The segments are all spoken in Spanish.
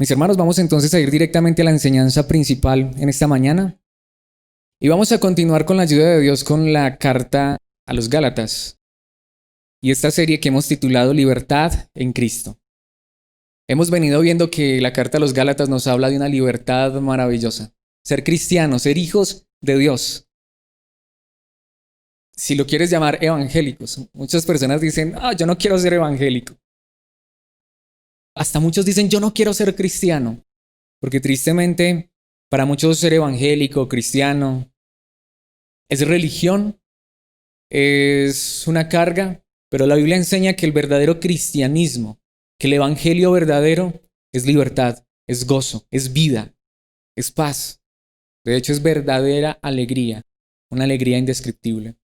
Mis hermanos, vamos entonces a ir directamente a la enseñanza principal en esta mañana y vamos a continuar con la ayuda de Dios con la carta a los Gálatas y esta serie que hemos titulado Libertad en Cristo. Hemos venido viendo que la carta a los Gálatas nos habla de una libertad maravillosa. Ser cristianos, ser hijos de Dios. Si lo quieres llamar evangélicos, muchas personas dicen, yo no quiero ser evangélico. Hasta muchos dicen, yo no quiero ser cristiano, porque tristemente para muchos ser evangélico, cristiano, es religión, es una carga, pero la Biblia enseña que el verdadero cristianismo, que el evangelio verdadero es libertad, es gozo, es vida, es paz. De hecho es verdadera alegría, una alegría indescriptible.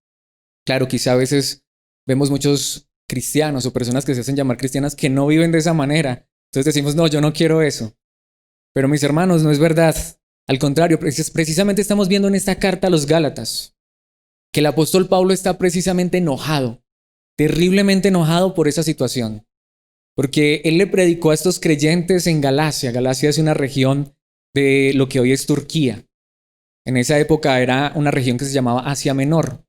Claro, quizá a veces vemos muchos cristianos o personas que se hacen llamar cristianas que no viven de esa manera. Entonces decimos, no, yo no quiero eso. Pero mis hermanos, no es verdad. Al contrario, precisamente estamos viendo en esta carta a los Gálatas que el apóstol Pablo está precisamente enojado, terriblemente enojado por esa situación. Porque él le predicó a estos creyentes en Galacia. Galacia es una región de lo que hoy es Turquía. En esa época era una región que se llamaba Asia Menor.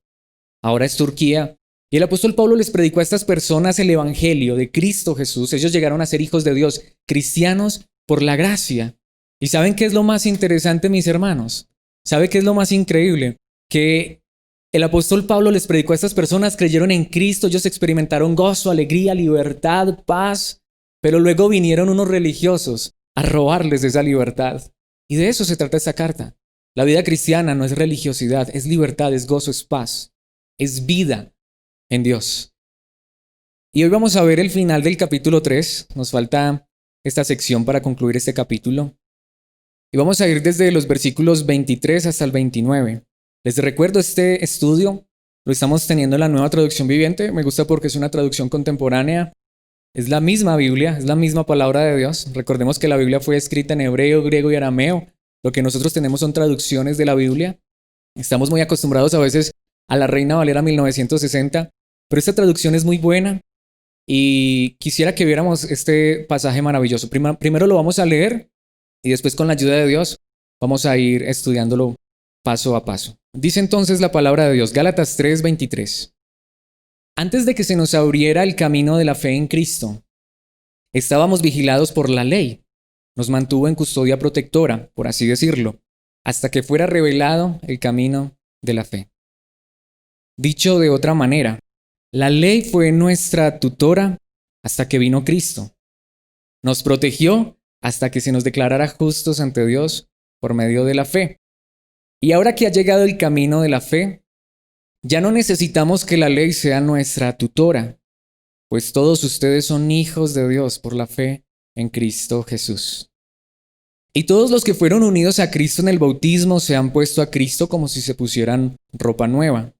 Ahora es Turquía. Y el apóstol Pablo les predicó a estas personas el evangelio de Cristo Jesús. Ellos llegaron a ser hijos de Dios, cristianos por la gracia. ¿Y saben qué es lo más interesante, mis hermanos? ¿Sabe qué es lo más increíble? Que el apóstol Pablo les predicó a estas personas, creyeron en Cristo, ellos experimentaron gozo, alegría, libertad, paz, pero luego vinieron unos religiosos a robarles esa libertad. Y de eso se trata esta carta. La vida cristiana no es religiosidad, es libertad, es gozo, es paz, es vida en Dios. Y hoy vamos a ver el final del capítulo 3. Nos falta esta sección para concluir este capítulo. Y vamos a ir desde los versículos 23 hasta el 29. Les recuerdo, este estudio lo estamos teniendo en la Nueva Traducción Viviente. Me gusta porque es una traducción contemporánea. Es la misma Biblia, es la misma palabra de Dios. Recordemos que la Biblia fue escrita en hebreo, griego y arameo. Lo que nosotros tenemos son traducciones de la Biblia. Estamos muy acostumbrados a veces a la Reina Valera 1960. Pero esta traducción es muy buena y quisiera que viéramos este pasaje maravilloso. Primero lo vamos a leer y después con la ayuda de Dios vamos a ir estudiándolo paso a paso. Dice entonces la palabra de Dios, Gálatas 3:23. Antes de que se nos abriera el camino de la fe en Cristo, estábamos vigilados por la ley. Nos mantuvo en custodia protectora, por así decirlo, hasta que fuera revelado el camino de la fe. Dicho de otra manera, la ley fue nuestra tutora hasta que vino Cristo. Nos protegió hasta que se nos declarara justos ante Dios por medio de la fe. Y ahora que ha llegado el camino de la fe, ya no necesitamos que la ley sea nuestra tutora, pues todos ustedes son hijos de Dios por la fe en Cristo Jesús. Y todos los que fueron unidos a Cristo en el bautismo se han puesto a Cristo como si se pusieran ropa nueva.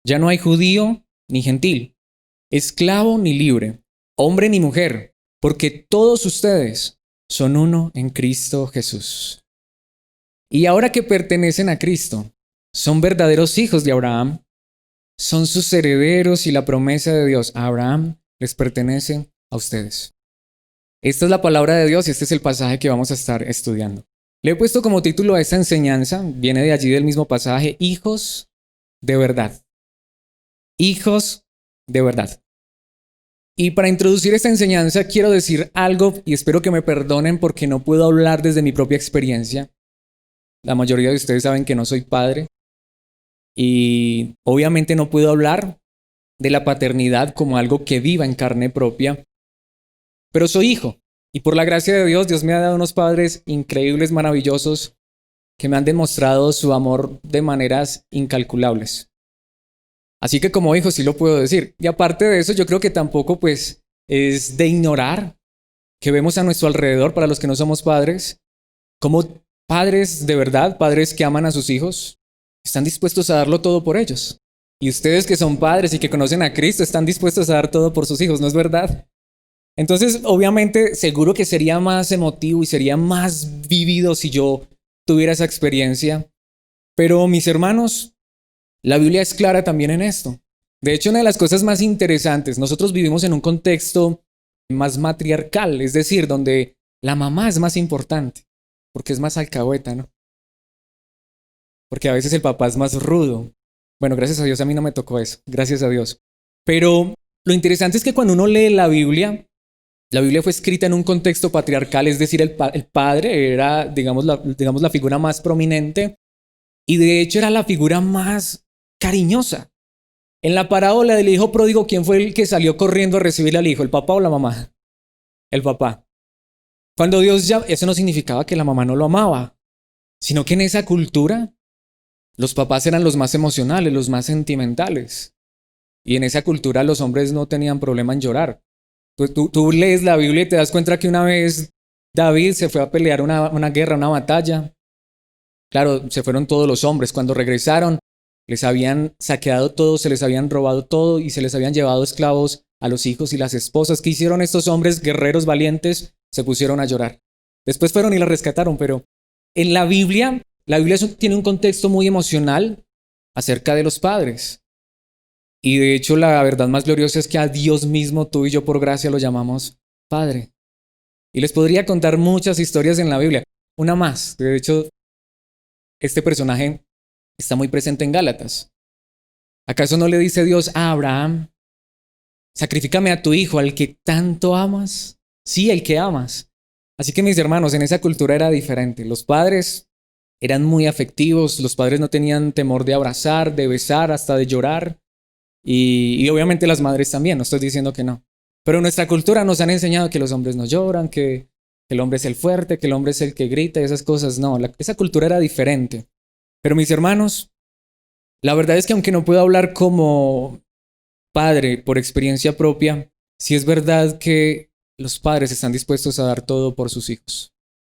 Ya no hay judío ni gentil, esclavo ni libre, hombre ni mujer, porque todos ustedes son uno en Cristo Jesús. Y ahora que pertenecen a Cristo, son verdaderos hijos de Abraham, son sus herederos y la promesa de Dios a Abraham les pertenece a ustedes. Esta es la palabra de Dios y este es el pasaje que vamos a estar estudiando. Le he puesto como título a esta enseñanza, viene de allí del mismo pasaje, hijos de verdad. Hijos de verdad. Y para introducir esta enseñanza quiero decir algo y espero que me perdonen porque no puedo hablar desde mi propia experiencia. La mayoría de ustedes saben que no soy padre y obviamente no puedo hablar de la paternidad como algo que viva en carne propia, pero soy hijo y por la gracia de Dios, Dios me ha dado unos padres increíbles, maravillosos que me han demostrado su amor de maneras incalculables. Así que como hijo sí lo puedo decir. Y aparte de eso, yo creo que tampoco pues es de ignorar que vemos a nuestro alrededor, para los que no somos padres, como padres de verdad, padres que aman a sus hijos, están dispuestos a darlo todo por ellos. Y ustedes que son padres y que conocen a Cristo están dispuestos a dar todo por sus hijos, ¿no es verdad? Entonces, obviamente, seguro que sería más emotivo y sería más vívido si yo tuviera esa experiencia. Pero mis hermanos, la Biblia es clara también en esto. De hecho, una de las cosas más interesantes, nosotros vivimos en un contexto más matriarcal, es decir, donde la mamá es más importante, porque es más alcahueta, ¿no? Porque a veces el papá es más rudo. Bueno, gracias a Dios a mí no me tocó eso, gracias a Dios. Pero lo interesante es que cuando uno lee la Biblia fue escrita en un contexto patriarcal, es decir, el padre era, digamos, la figura más prominente y de hecho era la figura más cariñosa. En la parábola del hijo pródigo, ¿quién fue el que salió corriendo a recibir al hijo? ¿El papá o la mamá? El papá. Cuando Dios ya, eso no significaba que la mamá no lo amaba, sino que en esa cultura los papás eran los más emocionales, los más sentimentales. Y en esa cultura los hombres no tenían problema en llorar. Tú lees la Biblia y te das cuenta que una vez David se fue a pelear una guerra, una batalla. Claro, se fueron todos los hombres. Cuando regresaron, les habían saqueado todo, se les habían robado todo y se les habían llevado esclavos a los hijos y las esposas. ¿Qué hicieron estos hombres guerreros valientes? Se pusieron a llorar. Después fueron y la rescataron, pero en la Biblia tiene un contexto muy emocional acerca de los padres. Y de hecho la verdad más gloriosa es que a Dios mismo, tú y yo por gracia lo llamamos Padre. Y les podría contar muchas historias en la Biblia. Una más. De hecho, este personaje está muy presente en Gálatas. ¿Acaso no le dice Dios a Abraham, sacrifícame a tu hijo, al que tanto amas? Sí, el que amas. Así que mis hermanos, en esa cultura era diferente. Los padres eran muy afectivos, los padres no tenían temor de abrazar, de besar, hasta de llorar. Y obviamente las madres también, no estoy diciendo que no. Pero en nuestra cultura nos han enseñado que los hombres no lloran, que el hombre es el fuerte, que el hombre es el que grita y esas cosas. No, esa cultura era diferente. Pero mis hermanos, la verdad es que aunque no puedo hablar como padre por experiencia propia, sí es verdad que los padres están dispuestos a dar todo por sus hijos.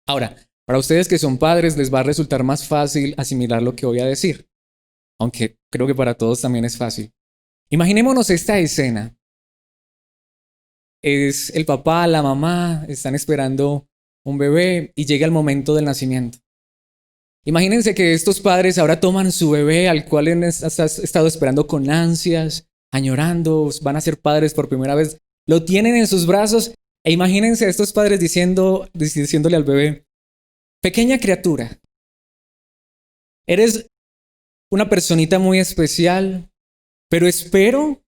Ahora, para ustedes que son padres les va a resultar más fácil asimilar lo que voy a decir, aunque creo que para todos también es fácil. Imaginémonos esta escena. Es el papá, la mamá, están esperando un bebé y llega el momento del nacimiento. Imagínense que estos padres ahora toman su bebé al cual han estado esperando con ansias, añorando, van a ser padres por primera vez, lo tienen en sus brazos e imagínense a estos padres diciéndole al bebé, pequeña criatura, eres una personita muy especial, pero espero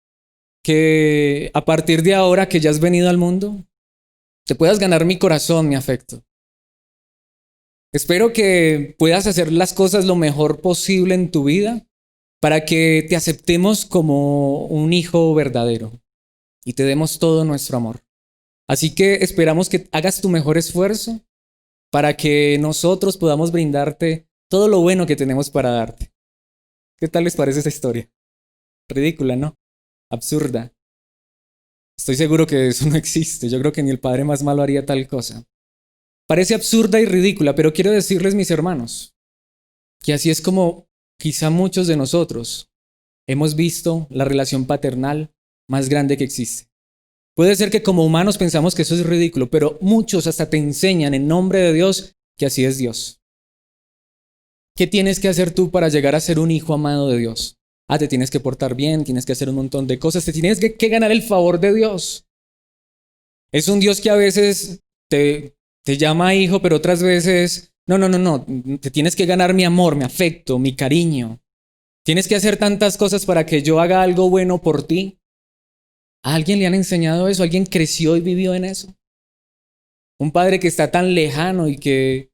que a partir de ahora que ya has venido al mundo, te puedas ganar mi corazón, mi afecto. Espero que puedas hacer las cosas lo mejor posible en tu vida para que te aceptemos como un hijo verdadero y te demos todo nuestro amor. Así que esperamos que hagas tu mejor esfuerzo para que nosotros podamos brindarte todo lo bueno que tenemos para darte. ¿Qué tal les parece esa historia? Ridícula, ¿no? Absurda. Estoy seguro que eso no existe. Yo creo que ni el padre más malo haría tal cosa. Parece absurda y ridícula, pero quiero decirles, mis hermanos, que así es como quizá muchos de nosotros hemos visto la relación paternal más grande que existe. Puede ser que como humanos pensamos que eso es ridículo, pero muchos hasta te enseñan en nombre de Dios que así es Dios. ¿Qué tienes que hacer tú para llegar a ser un hijo amado de Dios? Te tienes que portar bien, tienes que hacer un montón de cosas, te tienes que ganar el favor de Dios. Es un Dios que a veces te llama hijo, pero otras veces, no, te tienes que ganar mi amor, mi afecto, mi cariño. Tienes que hacer tantas cosas para que yo haga algo bueno por ti. ¿A alguien le han enseñado eso? ¿Alguien creció y vivió en eso? Un padre que está tan lejano y que,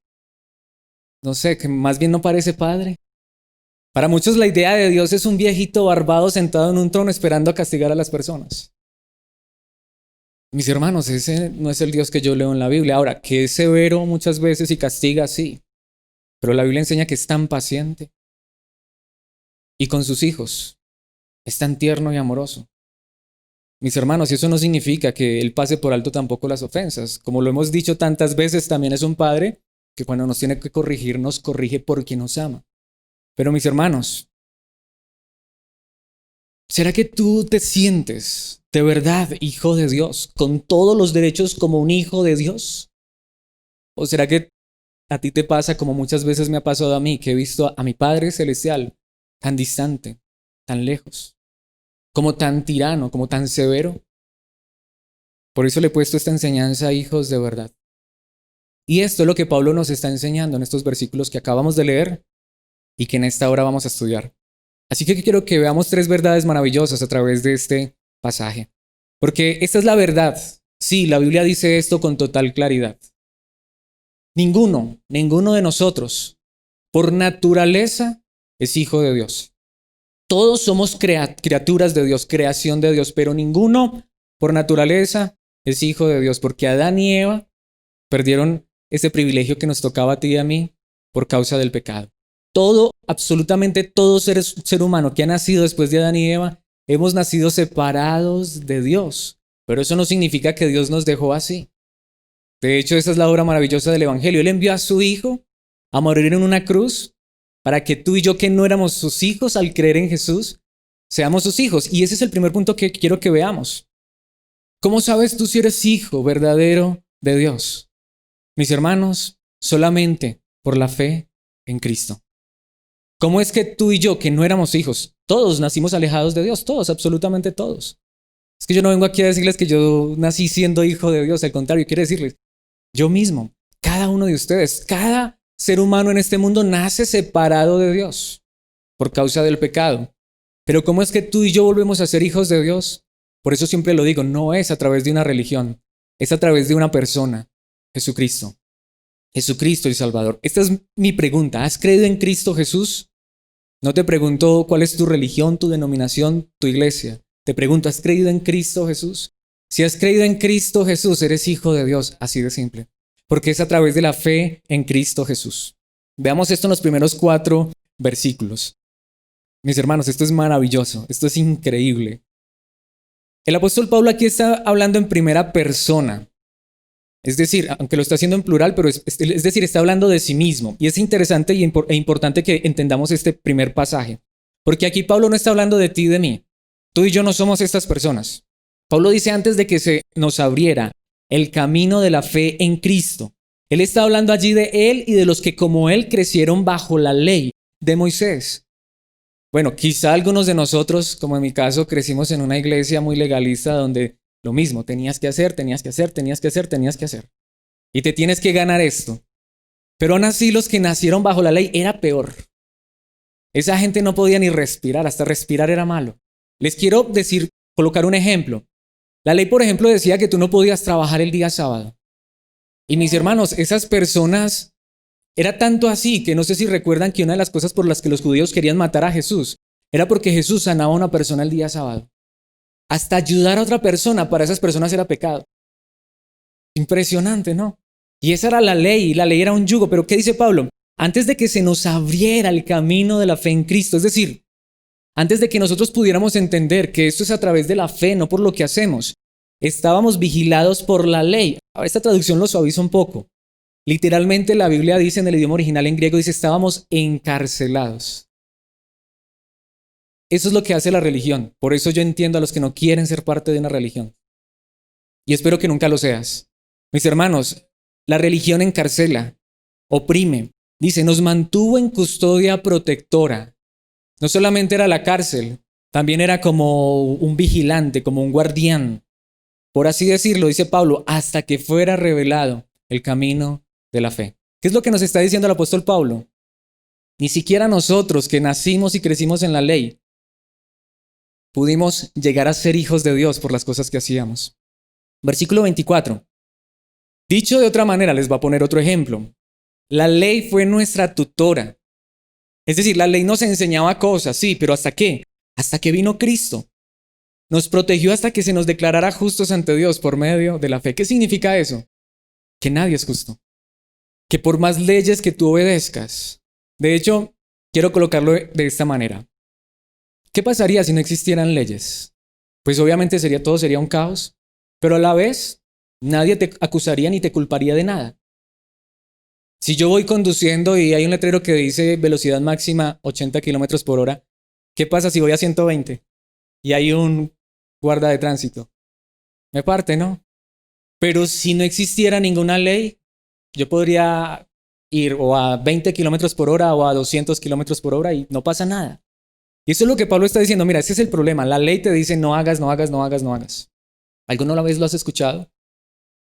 no sé, que más bien no parece padre. Para muchos la idea de Dios es un viejito barbado sentado en un trono esperando a castigar a las personas. Mis hermanos, ese no es el Dios que yo leo en la Biblia. Ahora, que es severo muchas veces y castiga, sí. Pero la Biblia enseña que es tan paciente. Y con sus hijos es tan tierno y amoroso. Mis hermanos, y eso no significa que Él pase por alto tampoco las ofensas. Como lo hemos dicho tantas veces, también es un padre que cuando nos tiene que corregir, nos corrige porque nos ama. Pero mis hermanos, ¿será que tú te sientes de verdad hijo de Dios, con todos los derechos como un hijo de Dios? ¿O será que a ti te pasa como muchas veces me ha pasado a mí, que he visto a mi Padre Celestial tan distante, tan lejos, como tan tirano, como tan severo? Por eso le he puesto esta enseñanza a hijos de verdad. Y esto es lo que Pablo nos está enseñando en estos versículos que acabamos de leer y que en esta hora vamos a estudiar. Así que quiero que veamos 3 verdades maravillosas a través de este pasaje. Porque esta es la verdad. Sí, la Biblia dice esto con total claridad. Ninguno de nosotros, por naturaleza, es hijo de Dios. Todos somos criaturas de Dios, creación de Dios, pero ninguno, por naturaleza, es hijo de Dios, porque Adán y Eva perdieron ese privilegio que nos tocaba a ti y a mí por causa del pecado. Todo, absolutamente todo ser humano que ha nacido después de Adán y Eva, hemos nacido separados de Dios, pero eso no significa que Dios nos dejó así. De hecho, esa es la obra maravillosa del Evangelio. Él envió a su Hijo a morir en una cruz para que tú y yo, que no éramos sus hijos al creer en Jesús, seamos sus hijos. Y ese es el primer punto que quiero que veamos. ¿Cómo sabes tú si eres hijo verdadero de Dios? Mis hermanos, solamente por la fe en Cristo. ¿Cómo es que tú y yo, que no éramos hijos, todos nacimos alejados de Dios? Todos, absolutamente todos. Es que yo no vengo aquí a decirles que yo nací siendo hijo de Dios. Al contrario, quiero decirles, yo mismo, cada uno de ustedes, cada ser humano en este mundo nace separado de Dios por causa del pecado. Pero ¿cómo es que tú y yo volvemos a ser hijos de Dios? Por eso siempre lo digo, no es a través de una religión, es a través de una persona, Jesucristo. Jesucristo el Salvador. Esta es mi pregunta. ¿Has creído en Cristo Jesús? No te pregunto cuál es tu religión, tu denominación, tu iglesia. Te pregunto, ¿has creído en Cristo Jesús? Si has creído en Cristo Jesús, eres hijo de Dios, así de simple. Porque es a través de la fe en Cristo Jesús. Veamos esto en los primeros 4 versículos. Mis hermanos, esto es maravilloso, esto es increíble. El apóstol Pablo aquí está hablando en primera persona. Es decir, aunque lo está haciendo en plural, pero es decir, está hablando de sí mismo. Y es interesante e importante que entendamos este primer pasaje. Porque aquí Pablo no está hablando de ti y de mí. Tú y yo no somos estas personas. Pablo dice antes de que se nos abriera el camino de la fe en Cristo. Él está hablando allí de él y de los que como él crecieron bajo la ley de Moisés. Bueno, quizá algunos de nosotros, como en mi caso, crecimos en una iglesia muy legalista donde lo mismo, tenías que hacer. Y te tienes que ganar esto. Pero aún así los que nacieron bajo la ley era peor. Esa gente no podía ni respirar, hasta respirar era malo. Les quiero decir, colocar un ejemplo. La ley, por ejemplo, decía que tú no podías trabajar el día sábado. Y mis hermanos, esas personas, era tanto así que no sé si recuerdan que una de las cosas por las que los judíos querían matar a Jesús era porque Jesús sanaba a una persona el día sábado. Hasta ayudar a otra persona para esas personas era pecado. Impresionante, ¿no? Y esa era la ley era un yugo. Pero ¿qué dice Pablo? Antes de que se nos abriera el camino de la fe en Cristo, es decir, antes de que nosotros pudiéramos entender que esto es a través de la fe, no por lo que hacemos, estábamos vigilados por la ley. Ahora esta traducción lo suaviza un poco. Literalmente la Biblia dice en el idioma original en griego, dice estábamos encarcelados. Eso es lo que hace la religión. Por eso yo entiendo a los que no quieren ser parte de una religión. Y espero que nunca lo seas. Mis hermanos, la religión encarcela, oprime. Dice, nos mantuvo en custodia protectora. No solamente era la cárcel, también era como un vigilante, como un guardián. Por así decirlo, dice Pablo, hasta que fuera revelado el camino de la fe. ¿Qué es lo que nos está diciendo el apóstol Pablo? Ni siquiera nosotros que nacimos y crecimos en la ley pudimos llegar a ser hijos de Dios por las cosas que hacíamos. Versículo 24. Dicho de otra manera, les voy a poner otro ejemplo. La ley fue nuestra tutora. Es decir, la ley nos enseñaba cosas, sí, pero ¿hasta qué? Hasta que vino Cristo. Nos protegió hasta que se nos declarara justos ante Dios por medio de la fe. ¿Qué significa eso? Que nadie es justo. Que por más leyes que tú obedezcas. De hecho, quiero colocarlo de esta manera. ¿Qué pasaría si no existieran leyes? Pues obviamente todo sería un caos, pero a la vez nadie te acusaría ni te culparía de nada. Si yo voy conduciendo y hay un letrero que dice velocidad máxima 80 kilómetros por hora, ¿qué pasa si voy a 120 y hay un guarda de tránsito? Me parte, ¿no? Pero si no existiera ninguna ley, yo podría ir o a 20 kilómetros por hora o a 200 kilómetros por hora y no pasa nada. Y eso es lo que Pablo está diciendo. Mira, ese es el problema. La ley te dice no hagas. ¿Alguna vez lo has escuchado?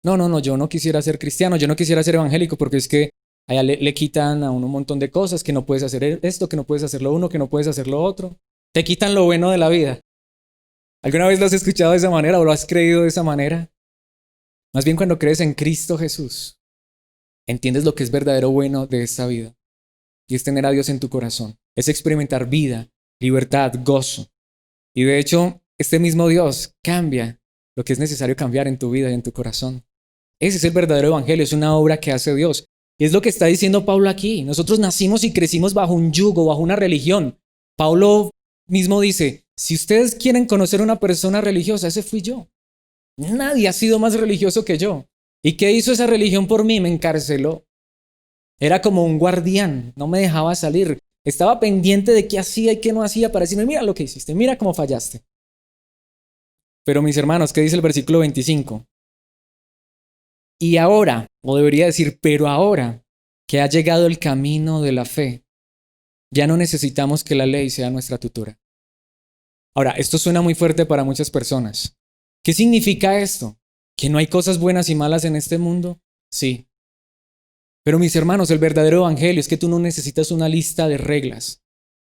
No, yo no quisiera ser cristiano, yo no quisiera ser evangélico porque es que allá le quitan a uno un montón de cosas, que no puedes hacer esto, que no puedes hacer lo uno, que no puedes hacer lo otro. Te quitan lo bueno de la vida. ¿Alguna vez lo has escuchado de esa manera o lo has creído de esa manera? Más bien cuando crees en Cristo Jesús, entiendes lo que es verdadero bueno de esta vida. Y es tener a Dios en tu corazón. Es experimentar vida, libertad, gozo. Y de hecho, este mismo Dios cambia lo que es necesario cambiar en tu vida y en tu corazón. Ese es el verdadero evangelio, es una obra que hace Dios. Y es lo que está diciendo Pablo aquí. Nosotros nacimos y crecimos bajo un yugo, bajo una religión. Pablo mismo dice, si ustedes quieren conocer a una persona religiosa, ese fui yo. Nadie ha sido más religioso que yo. ¿Y qué hizo esa religión por mí? Me encarceló. Era como un guardián, no me dejaba salir. Estaba pendiente de qué hacía y qué no hacía para decirme, mira lo que hiciste, mira cómo fallaste. Pero mis hermanos, ¿qué dice el versículo 25? Y ahora, o debería decir, pero ahora que ha llegado el camino de la fe, ya no necesitamos que la ley sea nuestra tutora. Ahora, esto suena muy fuerte para muchas personas. ¿Qué significa esto? ¿Que no hay cosas buenas y malas en este mundo? Sí. Pero mis hermanos, el verdadero evangelio es que tú no necesitas una lista de reglas,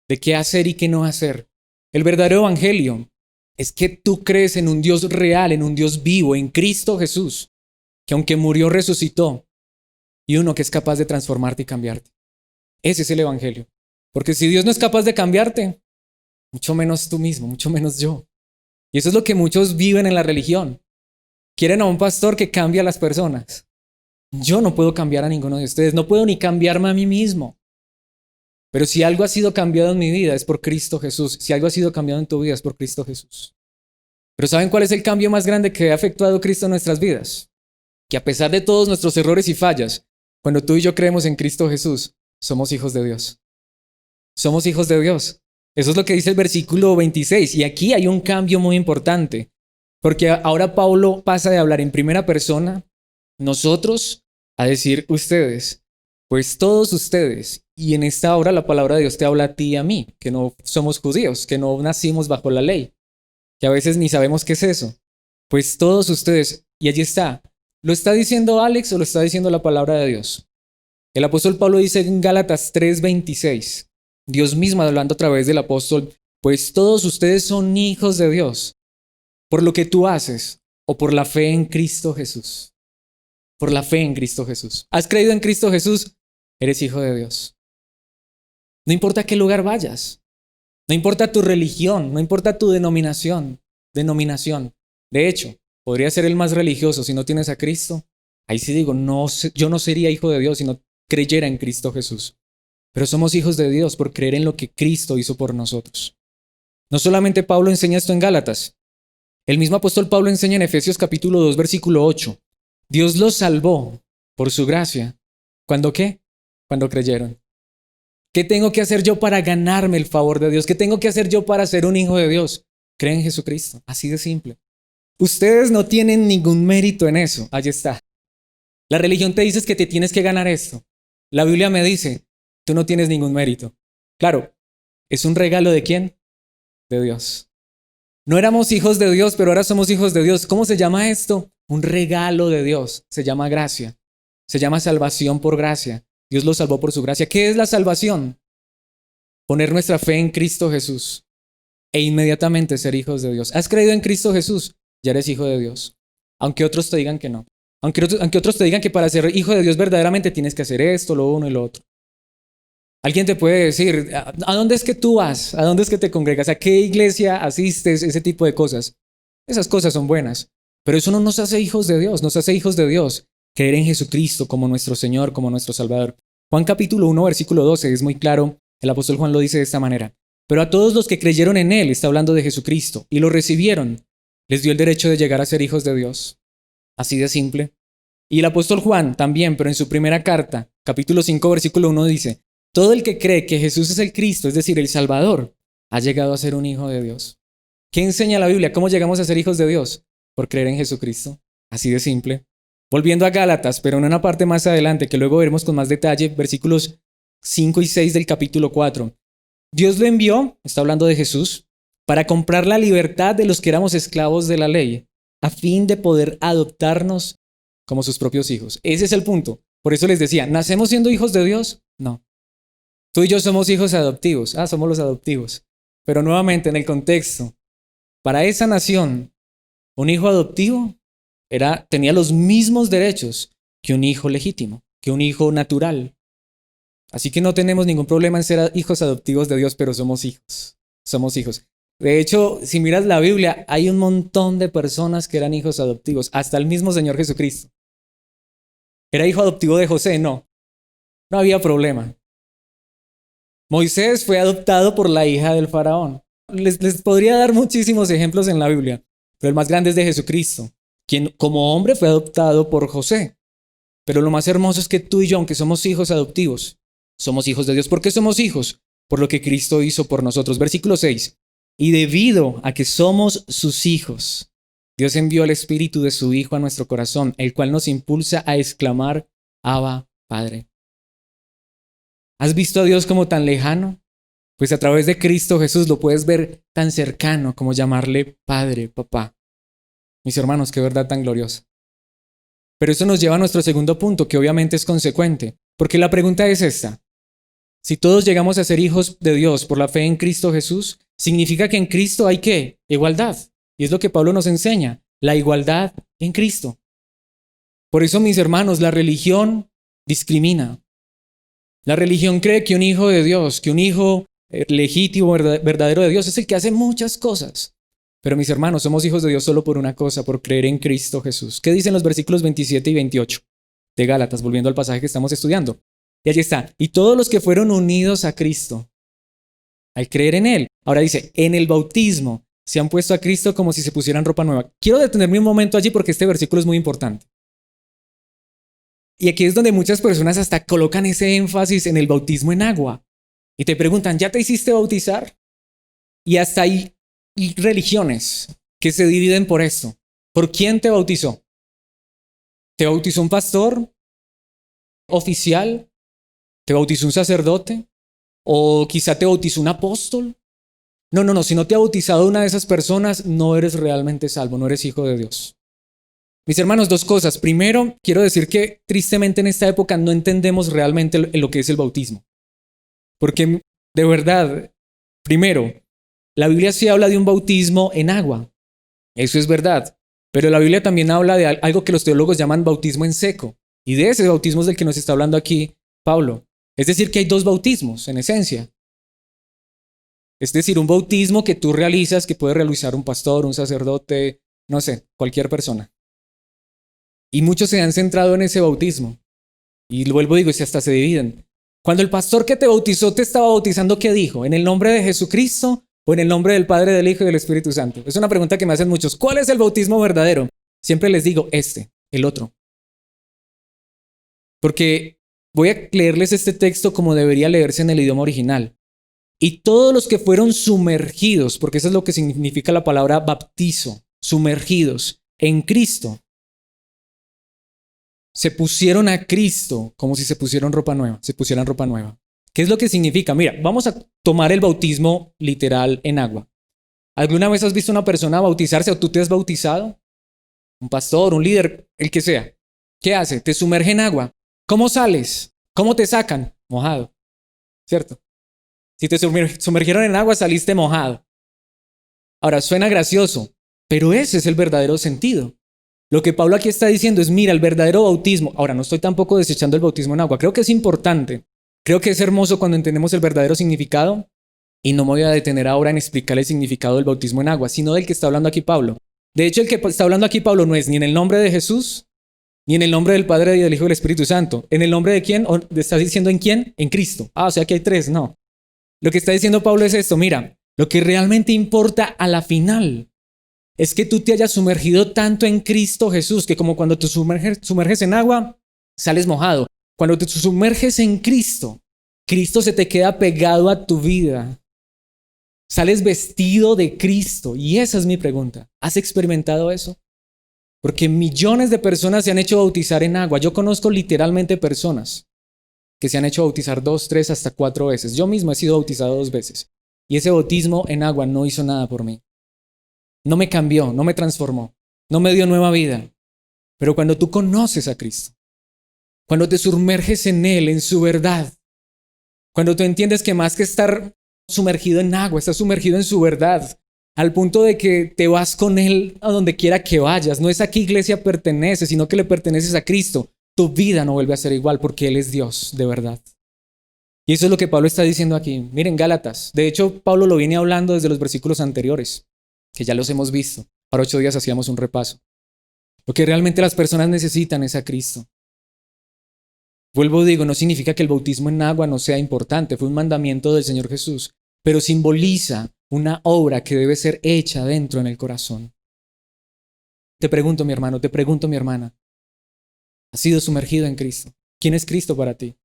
de qué hacer y qué no hacer. El verdadero evangelio es que tú crees en un Dios real, en un Dios vivo, en Cristo Jesús, que aunque murió, resucitó, y uno que es capaz de transformarte y cambiarte. Ese es el evangelio. Porque si Dios no es capaz de cambiarte, mucho menos tú mismo, mucho menos yo. Y eso es lo que muchos viven en la religión. Quieren a un pastor que cambie a las personas. Yo no puedo cambiar a ninguno de ustedes, no puedo ni cambiarme a mí mismo. Pero si algo ha sido cambiado en mi vida es por Cristo Jesús. Si algo ha sido cambiado en tu vida es por Cristo Jesús. Pero ¿saben cuál es el cambio más grande que ha efectuado Cristo en nuestras vidas? Que a pesar de todos nuestros errores y fallas, cuando tú y yo creemos en Cristo Jesús, somos hijos de Dios. Somos hijos de Dios. Eso es lo que dice el versículo 26. Y aquí hay un cambio muy importante. Porque ahora Pablo pasa de hablar en primera persona, nosotros, a decir ustedes. Pues todos ustedes, y en esta hora la palabra de Dios te habla a ti y a mí, que no somos judíos, que no nacimos bajo la ley, que a veces ni sabemos qué es eso. Pues todos ustedes, y allí está. ¿Lo está diciendo Alex o lo está diciendo la palabra de Dios? El apóstol Pablo dice en Gálatas 3:26, Dios mismo hablando a través del apóstol, pues todos ustedes son hijos de Dios, por lo que tú haces o por la fe en Cristo Jesús. Por la fe en Cristo Jesús. ¿Has creído en Cristo Jesús? Eres hijo de Dios. No importa a qué lugar vayas. No importa tu religión. No importa tu denominación. De hecho, podría ser el más religioso si no tienes a Cristo. Ahí sí digo, no, yo no sería hijo de Dios si no creyera en Cristo Jesús. Pero somos hijos de Dios por creer en lo que Cristo hizo por nosotros. No solamente Pablo enseña esto en Gálatas. El mismo apóstol Pablo enseña en Efesios capítulo 2, versículo 8. Dios los salvó por su gracia. ¿Cuándo qué? Cuando creyeron. ¿Qué tengo que hacer yo para ganarme el favor de Dios? ¿Qué tengo que hacer yo para ser un hijo de Dios? Cree en Jesucristo. Así de simple. Ustedes no tienen ningún mérito en eso. Allí está. La religión te dice que te tienes que ganar esto. La Biblia me dice, tú no tienes ningún mérito. Claro, ¿es un regalo de quién? De Dios. No éramos hijos de Dios, pero ahora somos hijos de Dios. ¿Cómo se llama esto? Un regalo de Dios. Se llama gracia. Se llama salvación por gracia. Dios lo salvó por su gracia. ¿Qué es la salvación? Poner nuestra fe en Cristo Jesús e inmediatamente ser hijos de Dios. ¿Has creído en Cristo Jesús? Ya eres hijo de Dios. Aunque otros te digan que no. Aunque otros te digan que para ser hijo de Dios verdaderamente tienes que hacer esto, lo uno y lo otro. Alguien te puede decir, ¿a dónde es que tú vas? ¿A dónde es que te congregas? ¿A qué iglesia asistes? Ese tipo de cosas. Esas cosas son buenas. Pero eso no nos hace hijos de Dios. Nos hace hijos de Dios. Creer en Jesucristo como nuestro Señor, como nuestro Salvador. Juan capítulo 1, versículo 12 es muy claro. El apóstol Juan lo dice de esta manera. Pero a todos los que creyeron en Él, está hablando de Jesucristo, y lo recibieron, les dio el derecho de llegar a ser hijos de Dios. Así de simple. Y el apóstol Juan también, pero en su primera carta, capítulo 5, versículo 1 dice, todo el que cree que Jesús es el Cristo, es decir, el Salvador, ha llegado a ser un hijo de Dios. ¿Qué enseña la Biblia? ¿Cómo llegamos a ser hijos de Dios? Por creer en Jesucristo. Así de simple. Volviendo a Gálatas, pero en una parte más adelante, que luego veremos con más detalle, versículos 5 y 6 del capítulo 4. Dios lo envió, está hablando de Jesús, para comprar la libertad de los que éramos esclavos de la ley, a fin de poder adoptarnos como sus propios hijos. Ese es el punto. Por eso les decía, ¿nacemos siendo hijos de Dios? No. Tú y yo somos hijos adoptivos. Somos los adoptivos. Pero nuevamente en el contexto, para esa nación, un hijo adoptivo tenía los mismos derechos que un hijo legítimo, que un hijo natural. Así que no tenemos ningún problema en ser hijos adoptivos de Dios, pero somos hijos. Somos hijos. De hecho, si miras la Biblia, hay un montón de personas que eran hijos adoptivos, hasta el mismo Señor Jesucristo. ¿Era hijo adoptivo de José? No. No había problema. Moisés fue adoptado por la hija del faraón. Les podría dar muchísimos ejemplos en la Biblia, pero el más grande es de Jesucristo, quien como hombre fue adoptado por José. Pero lo más hermoso es que tú y yo, aunque somos hijos adoptivos, somos hijos de Dios. ¿Por qué somos hijos? Por lo que Cristo hizo por nosotros. Versículo 6. Y debido a que somos sus hijos, Dios envió el Espíritu de su Hijo a nuestro corazón, el cual nos impulsa a exclamar, Abba, Padre. ¿Has visto a Dios como tan lejano? Pues a través de Cristo Jesús lo puedes ver tan cercano como llamarle Padre, Papá. Mis hermanos, qué verdad tan gloriosa. Pero eso nos lleva a nuestro segundo punto, que obviamente es consecuente, porque la pregunta es esta. Si todos llegamos a ser hijos de Dios por la fe en Cristo Jesús, significa que en Cristo hay ¿qué? Igualdad. Y es lo que Pablo nos enseña, la igualdad en Cristo. Por eso, mis hermanos, la religión discrimina. La religión cree que un hijo de Dios, que un hijo legítimo, verdadero de Dios, es el que hace muchas cosas. Pero mis hermanos, somos hijos de Dios solo por una cosa, por creer en Cristo Jesús. ¿Qué dicen los versículos 27 y 28 de Gálatas, volviendo al pasaje que estamos estudiando? Y allí está. Y todos los que fueron unidos a Cristo, al creer en Él. Ahora dice, en el bautismo se han puesto a Cristo como si se pusieran ropa nueva. Quiero detenerme un momento allí porque este versículo es muy importante. Y aquí es donde muchas personas hasta colocan ese énfasis en el bautismo en agua. Y te preguntan, ¿ya te hiciste bautizar? Y hasta hay religiones que se dividen por esto. ¿Por quién te bautizó? ¿Te bautizó un pastor oficial? ¿Te bautizó un sacerdote? ¿O quizá te bautizó un apóstol? No. Si no te ha bautizado una de esas personas, no eres realmente salvo, no eres hijo de Dios. Mis hermanos, dos cosas. Primero, quiero decir que tristemente en esta época no entendemos realmente lo que es el bautismo. Porque de verdad, primero, la Biblia sí habla de un bautismo en agua. Eso es verdad. Pero la Biblia también habla de algo que los teólogos llaman bautismo en seco. Y de ese bautismo es del que nos está hablando aquí Pablo. Es decir, que hay dos bautismos en esencia. Es decir, un bautismo que tú realizas, que puede realizar un pastor, un sacerdote, no sé, cualquier persona. Y muchos se han centrado en ese bautismo. Y vuelvo digo, y hasta se dividen. Cuando el pastor que te bautizó te estaba bautizando, ¿qué dijo? ¿En el nombre de Jesucristo o en el nombre del Padre, del Hijo y del Espíritu Santo? Es una pregunta que me hacen muchos. ¿Cuál es el bautismo verdadero? Siempre les digo, el otro. Porque voy a leerles este texto como debería leerse en el idioma original. Y todos los que fueron sumergidos, porque eso es lo que significa la palabra bautizo, sumergidos en Cristo, se pusieron a Cristo como si se pusieran ropa nueva, ¿Qué es lo que significa? Mira, vamos a tomar el bautismo literal en agua. ¿Alguna vez has visto a una persona bautizarse o tú te has bautizado? Un pastor, un líder, el que sea. ¿Qué hace? Te sumerge en agua. ¿Cómo sales? ¿Cómo te sacan? Mojado, ¿cierto? Si te sumergieron en agua, saliste mojado. Ahora, suena gracioso, pero ese es el verdadero sentido. Lo que Pablo aquí está diciendo es, mira, el verdadero bautismo. Ahora, no estoy tampoco desechando el bautismo en agua. Creo que es importante. Creo que es hermoso cuando entendemos el verdadero significado. Y no me voy a detener ahora en explicar el significado del bautismo en agua, sino del que está hablando aquí Pablo. De hecho, el que está hablando aquí Pablo no es ni en el nombre de Jesús, ni en el nombre del Padre y del Hijo y del Espíritu Santo. ¿En el nombre de quién? ¿O estás diciendo en quién? En Cristo. O sea que hay tres, no. Lo que está diciendo Pablo es esto, mira, lo que realmente importa a la final es que tú te hayas sumergido tanto en Cristo Jesús, que como cuando te sumerges en agua, sales mojado. Cuando te sumerges en Cristo, Cristo se te queda pegado a tu vida. Sales vestido de Cristo. Y esa es mi pregunta. ¿Has experimentado eso? Porque millones de personas se han hecho bautizar en agua. Yo conozco literalmente personas que se han hecho bautizar 2, 3, hasta 4 veces. Yo mismo he sido bautizado 2 veces. Y ese bautismo en agua no hizo nada por mí. No me cambió, no me transformó, no me dio nueva vida. Pero cuando tú conoces a Cristo, cuando te sumerges en Él, en su verdad, cuando tú entiendes que más que estar sumergido en agua, estás sumergido en su verdad, al punto de que te vas con Él a donde quiera que vayas. No es a qué iglesia perteneces, sino que le perteneces a Cristo. Tu vida no vuelve a ser igual porque Él es Dios de verdad. Y eso es lo que Pablo está diciendo aquí. Miren, Gálatas. De hecho, Pablo lo viene hablando desde los versículos anteriores, que ya los hemos visto. Para 8 días hacíamos un repaso. Lo que realmente las personas necesitan es a Cristo. Vuelvo digo, no significa que el bautismo en agua no sea importante, fue un mandamiento del Señor Jesús, pero simboliza una obra que debe ser hecha dentro en el corazón. Te pregunto, mi hermano, te pregunto, mi hermana, ¿has sido sumergido en Cristo? ¿Quién es Cristo para ti?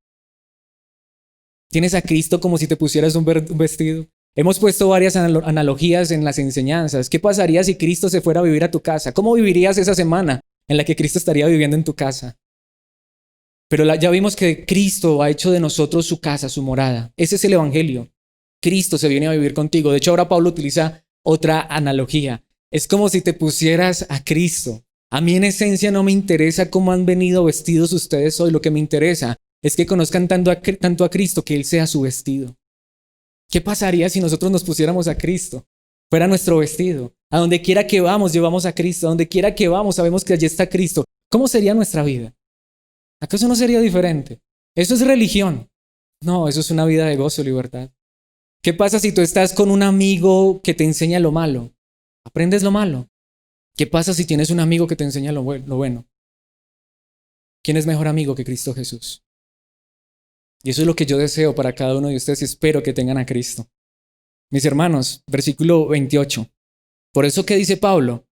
¿Tienes a Cristo como si te pusieras un vestido? Hemos puesto varias analogías en las enseñanzas. ¿Qué pasaría si Cristo se fuera a vivir a tu casa? ¿Cómo vivirías esa semana en la que Cristo estaría viviendo en tu casa? Pero ya vimos que Cristo ha hecho de nosotros su casa, su morada. Ese es el evangelio. Cristo se viene a vivir contigo. De hecho, ahora Pablo utiliza otra analogía. Es como si te pusieras a Cristo. A mí en esencia no me interesa cómo han venido vestidos ustedes hoy. Lo que me interesa es que conozcan tanto a Cristo que Él sea su vestido. ¿Qué pasaría si nosotros nos pusiéramos a Cristo? Fuera nuestro vestido. A donde quiera que vamos, llevamos a Cristo. A donde quiera que vamos, sabemos que allí está Cristo. ¿Cómo sería nuestra vida? ¿Acaso no sería diferente? ¿Eso es religión? No, eso es una vida de gozo y libertad. ¿Qué pasa si tú estás con un amigo que te enseña lo malo? ¿Aprendes lo malo? ¿Qué pasa si tienes un amigo que te enseña lo bueno? ¿Quién es mejor amigo que Cristo Jesús? Y eso es lo que yo deseo para cada uno de ustedes y espero que tengan a Cristo. Mis hermanos, versículo 28. Por eso, ¿qué dice Pablo?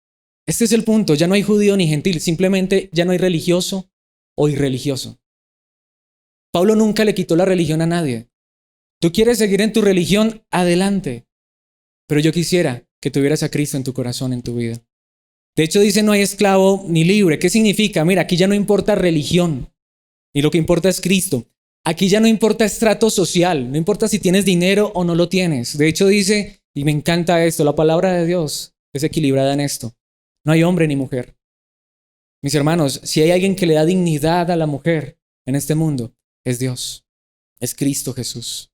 Este es el punto, ya no hay judío ni gentil, simplemente ya no hay religioso o irreligioso. Pablo nunca le quitó la religión a nadie. Tú quieres seguir en tu religión, adelante. Pero yo quisiera que tuvieras a Cristo en tu corazón, en tu vida. De hecho dice no hay esclavo ni libre. ¿Qué significa? Mira, aquí ya no importa religión. Y lo que importa es Cristo. Aquí ya no importa estrato social. No importa si tienes dinero o no lo tienes. De hecho dice, y me encanta esto, la palabra de Dios es equilibrada en esto. No hay hombre ni mujer. Mis hermanos, si hay alguien que le da dignidad a la mujer en este mundo, es Dios. Es Cristo Jesús.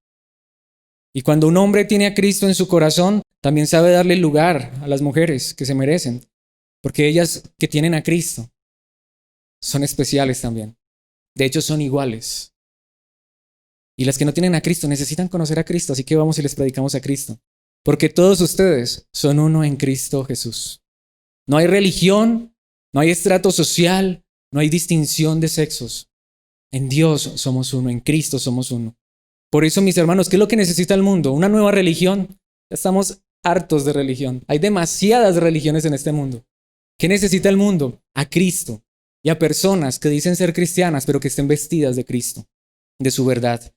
Y cuando un hombre tiene a Cristo en su corazón, también sabe darle lugar a las mujeres que se merecen. Porque ellas que tienen a Cristo son especiales también. De hecho, son iguales. Y las que no tienen a Cristo necesitan conocer a Cristo, así que vamos y les predicamos a Cristo. Porque todos ustedes son uno en Cristo Jesús. No hay religión, no hay estrato social, no hay distinción de sexos. En Dios somos uno, en Cristo somos uno. Por eso, mis hermanos, ¿qué es lo que necesita el mundo? ¿Una nueva religión? Estamos hartos de religión. Hay demasiadas religiones en este mundo. ¿Qué necesita el mundo? A Cristo y a personas que dicen ser cristianas, pero que estén vestidas de Cristo, de su verdad.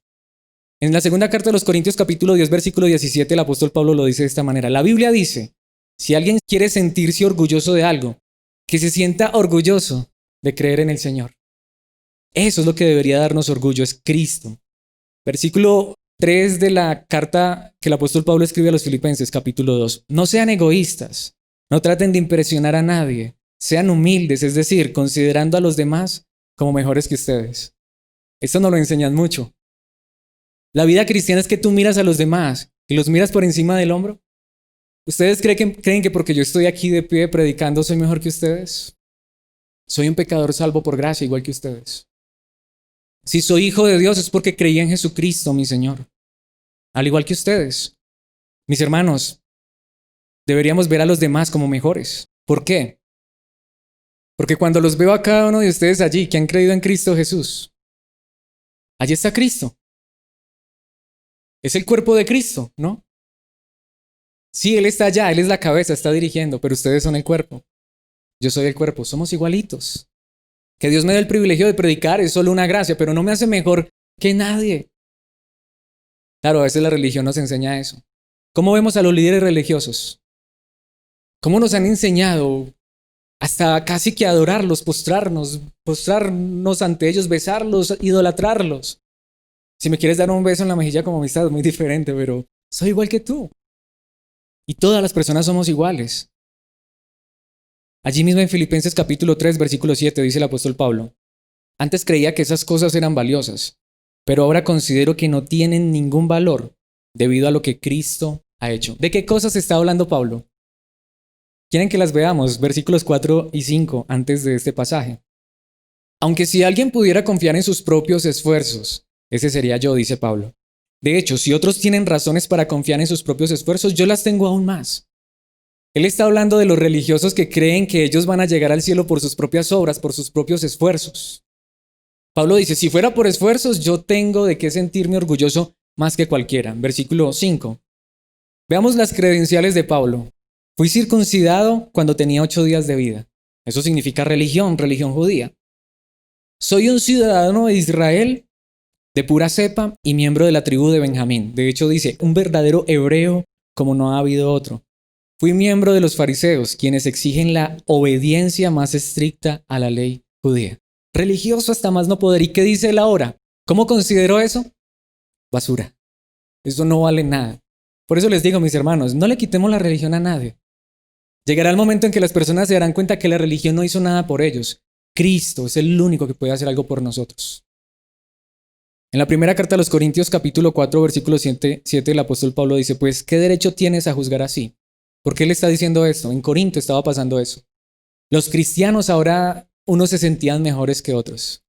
En la segunda carta de los Corintios, capítulo 10, versículo 17, el apóstol Pablo lo dice de esta manera. La Biblia dice, si alguien quiere sentirse orgulloso de algo, que se sienta orgulloso de creer en el Señor. Eso es lo que debería darnos orgullo, es Cristo. Versículo 3 de la carta que el apóstol Pablo escribe a los Filipenses, capítulo 2. No sean egoístas, no traten de impresionar a nadie, sean humildes, es decir, considerando a los demás como mejores que ustedes. Esto nos lo enseñan mucho. La vida cristiana es que tú miras a los demás y los miras por encima del hombro. ¿Ustedes creen que porque yo estoy aquí de pie predicando soy mejor que ustedes? Soy un pecador salvo por gracia, igual que ustedes. Si soy hijo de Dios es porque creí en Jesucristo, mi Señor. Al igual que ustedes. Mis hermanos, deberíamos ver a los demás como mejores. ¿Por qué? Porque cuando los veo a cada uno de ustedes allí que han creído en Cristo Jesús, allí está Cristo. Es el cuerpo de Cristo, ¿no? Sí, Él está allá, Él es la cabeza, está dirigiendo, pero ustedes son el cuerpo. Yo soy el cuerpo, somos igualitos. Que Dios me dé el privilegio de predicar es solo una gracia, pero no me hace mejor que nadie. Claro, a veces la religión nos enseña eso. ¿Cómo vemos a los líderes religiosos? ¿Cómo nos han enseñado hasta casi que adorarlos, postrarnos ante ellos, besarlos, idolatrarlos? Si me quieres dar un beso en la mejilla como amistad, es muy diferente, pero soy igual que tú. Y todas las personas somos iguales. Allí mismo en Filipenses capítulo 3, versículo 7 dice el apóstol Pablo: antes creía que esas cosas eran valiosas, pero ahora considero que no tienen ningún valor debido a lo que Cristo ha hecho. ¿De qué cosas está hablando Pablo? Quieren que las veamos, versículos 4 y 5 antes de este pasaje. Aunque si alguien pudiera confiar en sus propios esfuerzos, ese sería yo, dice Pablo. De hecho, si otros tienen razones para confiar en sus propios esfuerzos, yo las tengo aún más. Él está hablando de los religiosos que creen que ellos van a llegar al cielo por sus propias obras, por sus propios esfuerzos. Pablo dice, si fuera por esfuerzos, yo tengo de qué sentirme orgulloso más que cualquiera. Versículo 5. Veamos las credenciales de Pablo. Fui circuncidado cuando tenía 8 días de vida. Eso significa religión judía. Soy un ciudadano de Israel de pura cepa y miembro de la tribu de Benjamín. De hecho dice, un verdadero hebreo como no ha habido otro. Fui miembro de los fariseos, quienes exigen la obediencia más estricta a la ley judía. Religioso hasta más no poder. ¿Y qué dice él ahora? ¿Cómo considero eso? Basura. Eso no vale nada. Por eso les digo, mis hermanos, no le quitemos la religión a nadie. Llegará el momento en que las personas se darán cuenta que la religión no hizo nada por ellos. Cristo es el único que puede hacer algo por nosotros. En la primera carta a los Corintios, capítulo 4, versículo 7, el apóstol Pablo dice, pues, ¿qué derecho tienes a juzgar así? ¿Por qué él está diciendo esto? En Corinto estaba pasando eso. Los cristianos ahora, unos se sentían mejores que otros.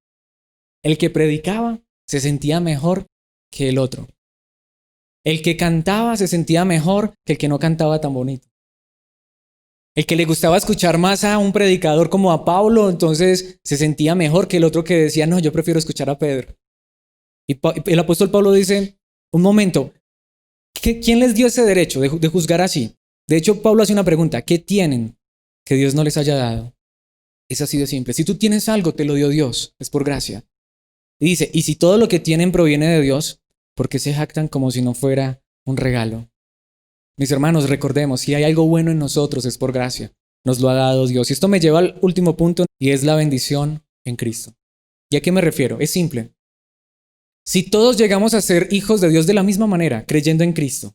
El que predicaba se sentía mejor que el otro. El que cantaba se sentía mejor que el que no cantaba tan bonito. El que le gustaba escuchar más a un predicador como a Pablo, entonces se sentía mejor que el otro que decía, no, yo prefiero escuchar a Pedro. Y el apóstol Pablo dice, un momento, ¿quién les dio ese derecho de juzgar así? De hecho, Pablo hace una pregunta, ¿qué tienen que Dios no les haya dado? Es así de simple. Si tú tienes algo, te lo dio Dios, es por gracia. Y dice, y si todo lo que tienen proviene de Dios, ¿por qué se jactan como si no fuera un regalo? Mis hermanos, recordemos, si hay algo bueno en nosotros, es por gracia. Nos lo ha dado Dios. Y esto me lleva al último punto, y es la bendición en Cristo. ¿Y a qué me refiero? Es simple. Si todos llegamos a ser hijos de Dios de la misma manera, creyendo en Cristo,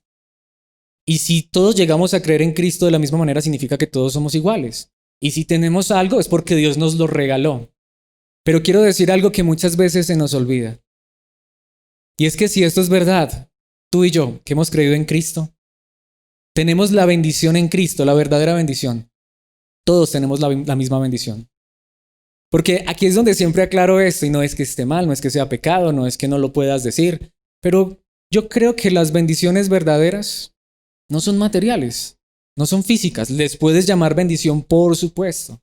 y si todos llegamos a creer en Cristo de la misma manera, significa que todos somos iguales. Y si tenemos algo, es porque Dios nos lo regaló. Pero quiero decir algo que muchas veces se nos olvida. Y es que si esto es verdad, tú y yo, que hemos creído en Cristo, tenemos la bendición en Cristo, la verdadera bendición. Todos tenemos la misma bendición. Porque aquí es donde siempre aclaro esto, y no es que esté mal, no es que sea pecado, no es que no lo puedas decir, pero yo creo que las bendiciones verdaderas no son materiales, no son físicas. Les puedes llamar bendición, por supuesto.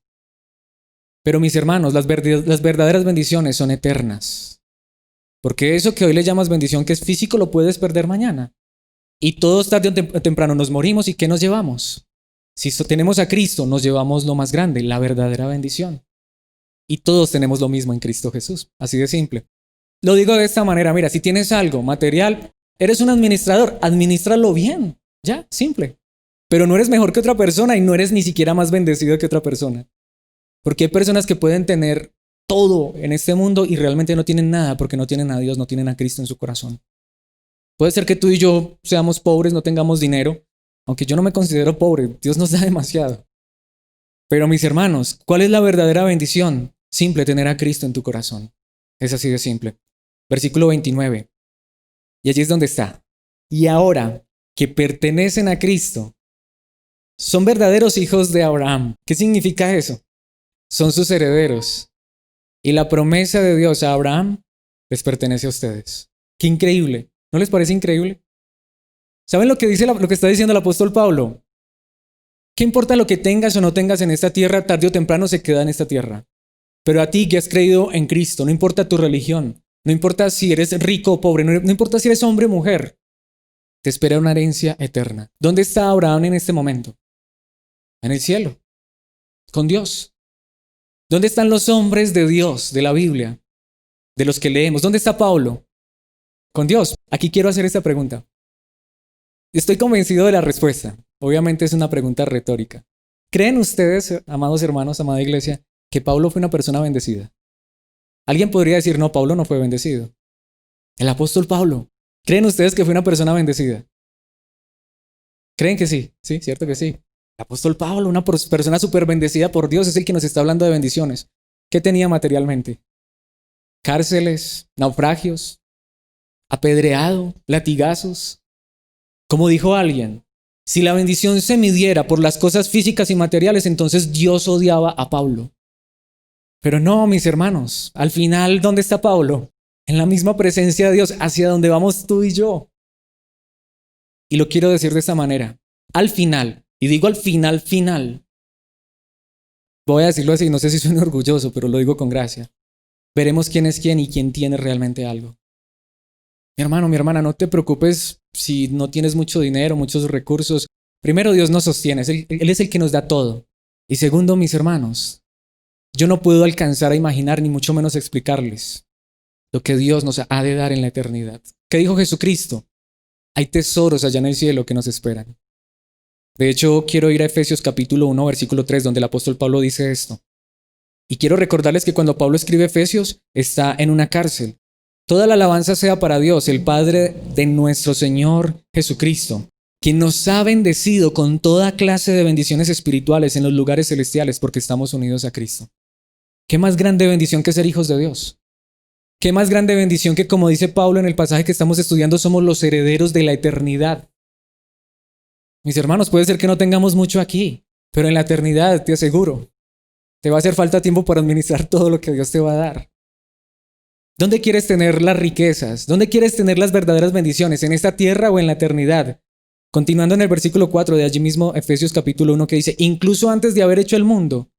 Pero mis hermanos, las verdaderas bendiciones son eternas. Porque eso que hoy le llamas bendición, que es físico, lo puedes perder mañana. Y todos tarde o temprano nos morimos, ¿y qué nos llevamos? Si tenemos a Cristo, nos llevamos lo más grande, la verdadera bendición. Y todos tenemos lo mismo en Cristo Jesús, así de simple. Lo digo de esta manera, mira, si tienes algo material, eres un administrador, administralo bien. Ya, simple. Pero no eres mejor que otra persona y no eres ni siquiera más bendecido que otra persona. Porque hay personas que pueden tener todo en este mundo y realmente no tienen nada porque no tienen a Dios, no tienen a Cristo en su corazón. Puede ser que tú y yo seamos pobres, no tengamos dinero, aunque yo no me considero pobre, Dios nos da demasiado. Pero mis hermanos, ¿cuál es la verdadera bendición? Simple, tener a Cristo en tu corazón. Es así de simple. Versículo 29. Y allí es donde está. Y ahora que pertenecen a Cristo, son verdaderos hijos de Abraham. ¿Qué significa eso? Son sus herederos. Y la promesa de Dios a Abraham les pertenece a ustedes. ¡Qué increíble! ¿No les parece increíble? ¿Saben lo que está diciendo el apóstol Pablo? ¿Qué importa lo que tengas o no tengas en esta tierra? Tarde o temprano se queda en esta tierra. Pero a ti que has creído en Cristo, no importa tu religión, no importa si eres rico o pobre, no importa si eres hombre o mujer, te espera una herencia eterna. ¿Dónde está Abraham en este momento? En el cielo, con Dios. ¿Dónde están los hombres de Dios, de la Biblia, de los que leemos? ¿Dónde está Pablo? Con Dios. Aquí quiero hacer esta pregunta. Estoy convencido de la respuesta. Obviamente es una pregunta retórica. ¿Creen ustedes, amados hermanos, amada iglesia, que Pablo fue una persona bendecida? Alguien podría decir, no, Pablo no fue bendecido. El apóstol Pablo. ¿Creen ustedes que fue una persona bendecida? ¿Creen que sí? Sí, cierto que sí. El apóstol Pablo, una persona súper bendecida por Dios, es el que nos está hablando de bendiciones. ¿Qué tenía materialmente? Cárceles, naufragios, apedreado, latigazos. Como dijo alguien, si la bendición se midiera por las cosas físicas y materiales, entonces Dios odiaba a Pablo. Pero no, mis hermanos, al final, ¿dónde está Pablo? En la misma presencia de Dios, hacia donde vamos tú y yo. Y lo quiero decir de esta manera. Al final, y digo al final, voy a decirlo así, no sé si suena orgulloso, pero lo digo con gracia. Veremos quién es quién y quién tiene realmente algo. Mi hermano, mi hermana, no te preocupes si no tienes mucho dinero, muchos recursos. Primero, Dios nos sostiene, Él es el que nos da todo. Y segundo, mis hermanos, yo no puedo alcanzar a imaginar, ni mucho menos explicarles lo que Dios nos ha de dar en la eternidad. ¿Qué dijo Jesucristo? Hay tesoros allá en el cielo que nos esperan. De hecho, quiero ir a Efesios capítulo 1, versículo 3, donde el apóstol Pablo dice esto. Y quiero recordarles que cuando Pablo escribe Efesios, está en una cárcel. Toda la alabanza sea para Dios, el Padre de nuestro Señor Jesucristo, quien nos ha bendecido con toda clase de bendiciones espirituales en los lugares celestiales porque estamos unidos a Cristo. ¿Qué más grande bendición que ser hijos de Dios? ¿Qué más grande bendición que, como dice Pablo en el pasaje que estamos estudiando, somos los herederos de la eternidad? Mis hermanos, puede ser que no tengamos mucho aquí, pero en la eternidad, te aseguro, te va a hacer falta tiempo para administrar todo lo que Dios te va a dar. ¿Dónde quieres tener las riquezas? ¿Dónde quieres tener las verdaderas bendiciones? ¿En esta tierra o en la eternidad? Continuando en el versículo 4 de allí mismo, Efesios capítulo 1, que dice, incluso antes de haber hecho el mundo,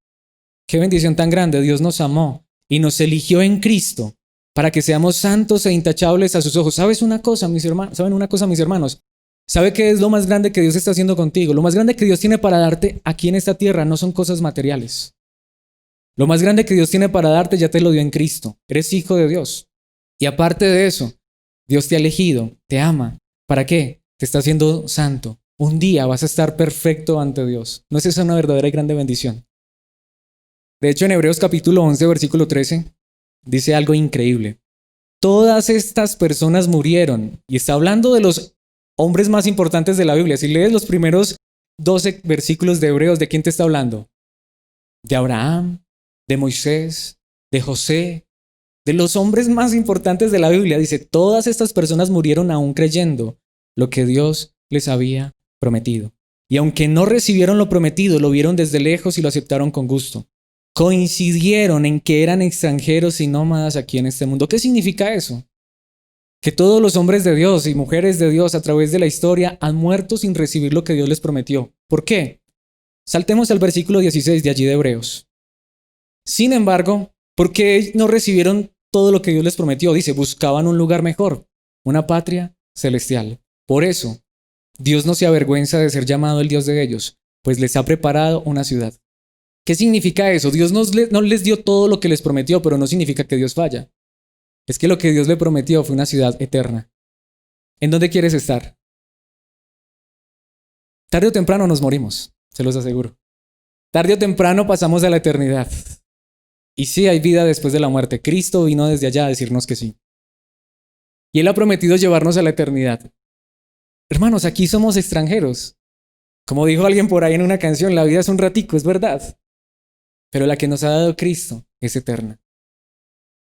qué bendición tan grande, Dios nos amó y nos eligió en Cristo para que seamos santos e intachables a sus ojos. ¿Sabes una cosa, mis hermanos? ¿Saben una cosa, mis hermanos? ¿Sabe qué es lo más grande que Dios está haciendo contigo? Lo más grande que Dios tiene para darte aquí en esta tierra no son cosas materiales. Lo más grande que Dios tiene para darte ya te lo dio en Cristo. Eres hijo de Dios. Y aparte de eso, Dios te ha elegido, te ama. ¿Para qué? Te está haciendo santo. Un día vas a estar perfecto ante Dios. ¿No es esa una verdadera y grande bendición? De hecho, en Hebreos capítulo 11, versículo 13, dice algo increíble. Todas estas personas murieron. Y está hablando de los hombres más importantes de la Biblia. Si lees los primeros 12 versículos de Hebreos, ¿de quién te está hablando? De Abraham, de Moisés, de José, de los hombres más importantes de la Biblia. Dice, todas estas personas murieron aún creyendo lo que Dios les había prometido. Y aunque no recibieron lo prometido, lo vieron desde lejos y lo aceptaron con gusto. Coincidieron en que eran extranjeros y nómadas aquí en este mundo. ¿Qué significa eso? Que todos los hombres de Dios y mujeres de Dios a través de la historia han muerto sin recibir lo que Dios les prometió. ¿Por qué? Saltemos al versículo 16 de allí de Hebreos. Sin embargo, ¿por qué no recibieron todo lo que Dios les prometió? Dice, buscaban un lugar mejor, una patria celestial. Por eso, Dios no se avergüenza de ser llamado el Dios de ellos, pues les ha preparado una ciudad. ¿Qué significa eso? Dios no les dio todo lo que les prometió, pero no significa que Dios falla. Es que lo que Dios le prometió fue una ciudad eterna. ¿En dónde quieres estar? Tarde o temprano nos morimos, se los aseguro. Tarde o temprano pasamos a la eternidad. Y sí, hay vida después de la muerte. Cristo vino desde allá a decirnos que sí. Y Él ha prometido llevarnos a la eternidad. Hermanos, aquí somos extranjeros. Como dijo alguien por ahí en una canción, la vida es un ratico, es verdad. Pero la que nos ha dado Cristo es eterna.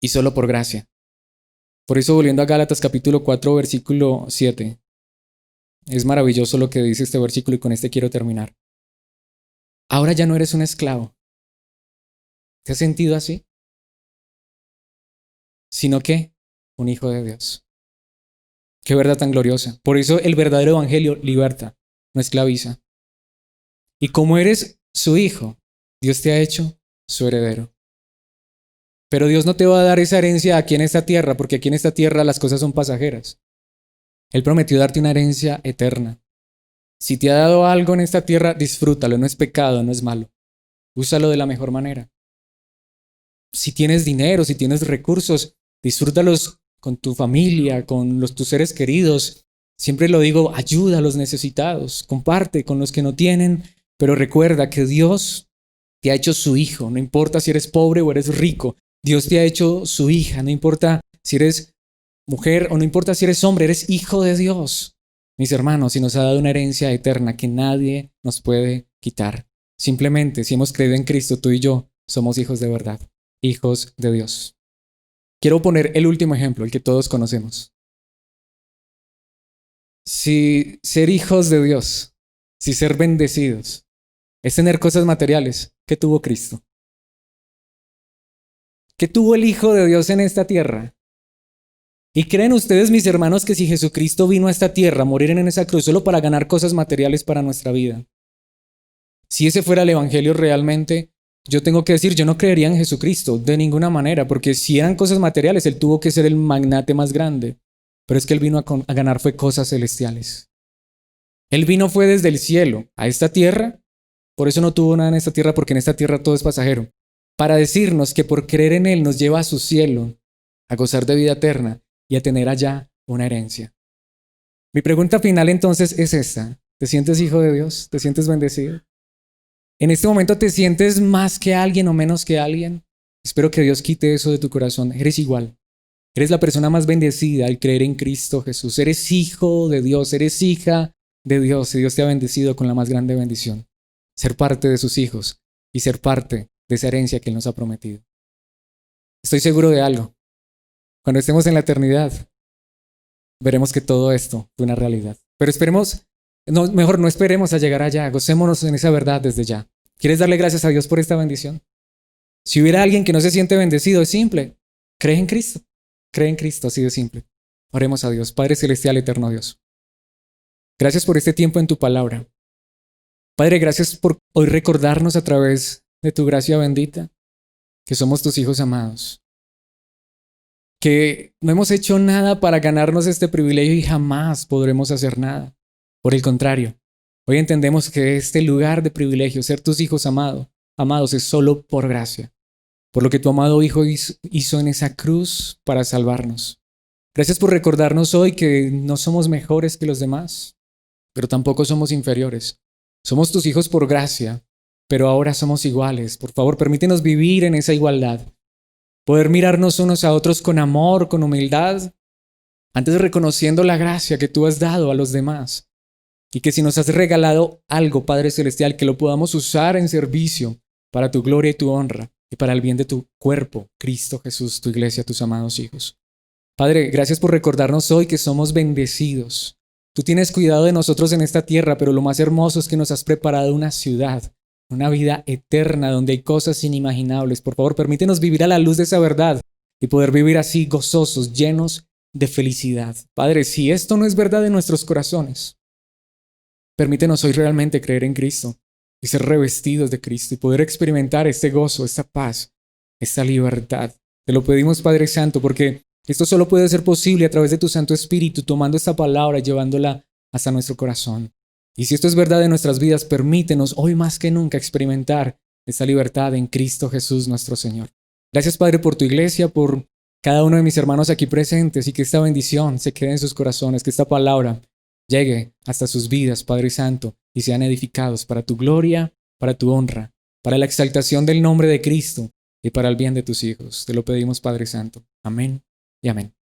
Y solo por gracia. Por eso, volviendo a Gálatas capítulo 4, versículo 7. Es maravilloso lo que dice este versículo y con este quiero terminar. Ahora ya no eres un esclavo. ¿Te has sentido así? Sino que un hijo de Dios. Qué verdad tan gloriosa. Por eso el verdadero evangelio liberta, no esclaviza. Y como eres su hijo, Dios te ha hecho su heredero. Pero Dios no te va a dar esa herencia aquí en esta tierra, porque aquí en esta tierra las cosas son pasajeras. Él prometió darte una herencia eterna. Si te ha dado algo en esta tierra, disfrútalo, no es pecado, no es malo. Úsalo de la mejor manera. Si tienes dinero, si tienes recursos, disfrútalos con tu familia, con tus seres queridos. Siempre lo digo, ayuda a los necesitados, comparte con los que no tienen, pero recuerda que Dios te ha hecho su hijo, no importa si eres pobre o eres rico. Dios te ha hecho su hija, no importa si eres mujer o no importa si eres hombre, eres hijo de Dios. Mis hermanos, y nos ha dado una herencia eterna que nadie nos puede quitar. Simplemente, si hemos creído en Cristo, tú y yo somos hijos de verdad, hijos de Dios. Quiero poner el último ejemplo, el que todos conocemos. Si ser hijos de Dios, si ser bendecidos, es tener cosas materiales, ¿qué tuvo Cristo? ¿Qué tuvo el Hijo de Dios en esta tierra? ¿Y creen ustedes, mis hermanos, que si Jesucristo vino a esta tierra a morir en esa cruz solo para ganar cosas materiales para nuestra vida? Si ese fuera el Evangelio realmente, yo tengo que decir, yo no creería en Jesucristo de ninguna manera, porque si eran cosas materiales, Él tuvo que ser el magnate más grande. Pero es que Él vino a ganar fue cosas celestiales. Él vino fue desde el cielo a esta tierra, por eso no tuvo nada en esta tierra, porque en esta tierra todo es pasajero, para decirnos que por creer en Él nos lleva a su cielo, a gozar de vida eterna y a tener allá una herencia. Mi pregunta final entonces es esta. ¿Te sientes hijo de Dios? ¿Te sientes bendecido? ¿En este momento te sientes más que alguien o menos que alguien? Espero que Dios quite eso de tu corazón. Eres igual. Eres la persona más bendecida al creer en Cristo Jesús. Eres hijo de Dios, eres hija de Dios y Dios te ha bendecido con la más grande bendición. Ser parte de sus hijos y ser parte de esa herencia que Él nos ha prometido. Estoy seguro de algo. Cuando estemos en la eternidad, veremos que todo esto fue una realidad. Pero esperemos, mejor no esperemos a llegar allá, gocémonos en esa verdad desde ya. ¿Quieres darle gracias a Dios por esta bendición? Si hubiera alguien que no se siente bendecido, es simple. Cree en Cristo. Cree en Cristo, así de simple. Oremos a Dios, Padre Celestial, eterno Dios. Gracias por este tiempo en tu palabra. Padre, gracias por hoy recordarnos a través de tu gracia bendita que somos tus hijos amados. Que no hemos hecho nada para ganarnos este privilegio y jamás podremos hacer nada. Por el contrario, hoy entendemos que este lugar de privilegio, ser tus hijos amados, es solo por gracia. Por lo que tu amado Hijo hizo en esa cruz para salvarnos. Gracias por recordarnos hoy que no somos mejores que los demás, pero tampoco somos inferiores. Somos tus hijos por gracia, pero ahora somos iguales. Por favor, permítenos vivir en esa igualdad. Poder mirarnos unos a otros con amor, con humildad, antes reconociendo la gracia que tú has dado a los demás. Y que si nos has regalado algo, Padre Celestial, que lo podamos usar en servicio para tu gloria y tu honra y para el bien de tu cuerpo, Cristo Jesús, tu iglesia, tus amados hijos. Padre, gracias por recordarnos hoy que somos bendecidos. Tú tienes cuidado de nosotros en esta tierra, pero lo más hermoso es que nos has preparado una ciudad, una vida eterna donde hay cosas inimaginables. Por favor, permítenos vivir a la luz de esa verdad y poder vivir así gozosos, llenos de felicidad. Padre, si esto no es verdad en nuestros corazones, permítenos hoy realmente creer en Cristo y ser revestidos de Cristo y poder experimentar este gozo, esta paz, esta libertad. Te lo pedimos, Padre Santo, porque esto solo puede ser posible a través de tu Santo Espíritu, tomando esta palabra y llevándola hasta nuestro corazón. Y si esto es verdad en nuestras vidas, permítenos hoy más que nunca experimentar esta libertad en Cristo Jesús nuestro Señor. Gracias, Padre, por tu iglesia, por cada uno de mis hermanos aquí presentes y que esta bendición se quede en sus corazones, que esta palabra llegue hasta sus vidas, Padre Santo, y sean edificados para tu gloria, para tu honra, para la exaltación del nombre de Cristo y para el bien de tus hijos. Te lo pedimos, Padre Santo. Amén y amén.